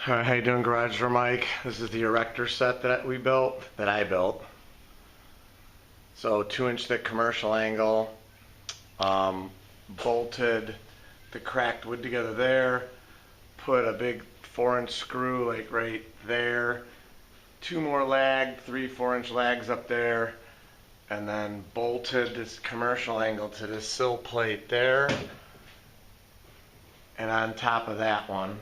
Alright, how you doing, Garage Door Mike? This is the erector set that I built. So 2-inch thick commercial angle, bolted the cracked wood together there, put a big 4-inch screw like right there, 2 more 3 4-inch lags up there, and then bolted this commercial angle to this sill plate there, and on top of that one,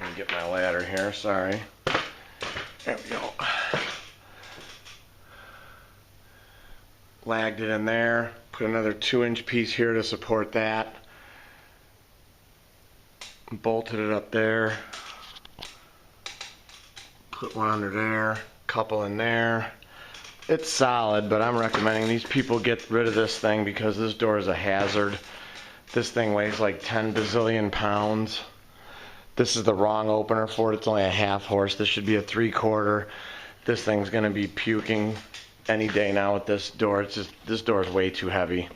let me get my ladder here, sorry. There we go. Lagged it in there, put another 2-inch piece here to support that. Bolted it up there. Put one under there, couple in there. It's solid, but I'm recommending these people get rid of this thing because this door is a hazard. This thing weighs like 10 bazillion pounds. This is the wrong opener for it. It's only a 1/2 horse. This should be a 3/4. This thing's gonna be puking any day now with this door. It's just, this door is way too heavy.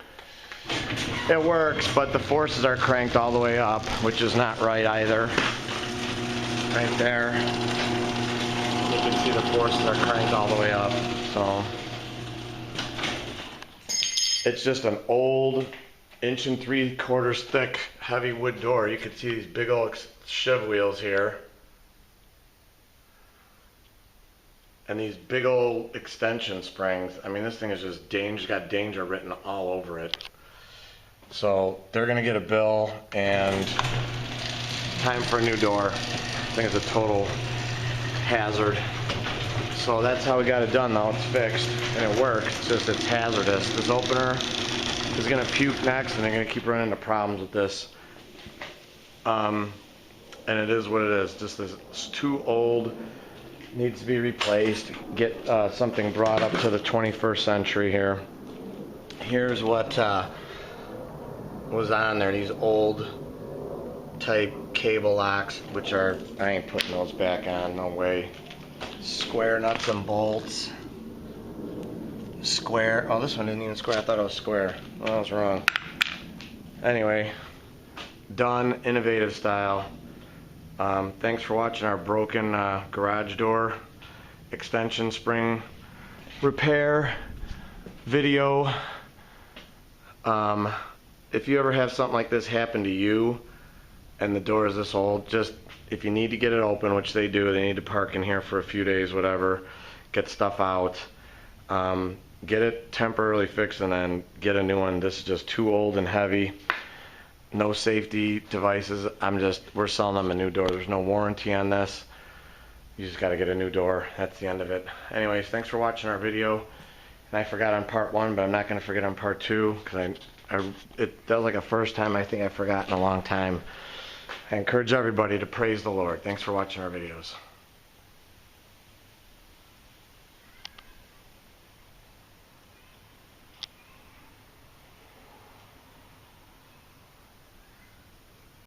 It works, but the forces are cranked all the way up, which is not right either. Right there. You can see the forces are cranked all the way up. So it's just an old 1 3/4 inch thick heavy wood door. You can see these big old shiv wheels here. And these big old extension springs. I mean, this thing is just got danger written all over it. So they're gonna get a bill and time for a new door. I think it's a total hazard. So that's how we got it done though. It's fixed and it works. It's just, it's hazardous. This opener is gonna puke next and they're gonna keep running into problems with this. And it is what it is. Just this, it's too old. Needs to be replaced. Get something brought up to the 21st century here. Here's what was on there. These old type cable locks, which are, I ain't putting those back on, no way. Square nuts and bolts. Square, oh, this one isn't even square. I thought it was square. Oh, I was wrong. Anyway, done, innovative style. Thanks for watching our broken garage door extension spring repair video. If you ever have something like this happen to you and the door is this old, just, if you need to get it open, which they do, they need to park in here for a few days, whatever, get stuff out, get it temporarily fixed and then get a new one. This is just too old and heavy. No safety devices. We're selling them a new door. There's no warranty on this. You just got to get a new door. That's the end of it. Anyways, thanks for watching our video. And I forgot on part 1, but I'm not going to forget on part 2 because that was like the first time I think I forgot in a long time. I encourage everybody to praise the Lord. Thanks for watching our videos.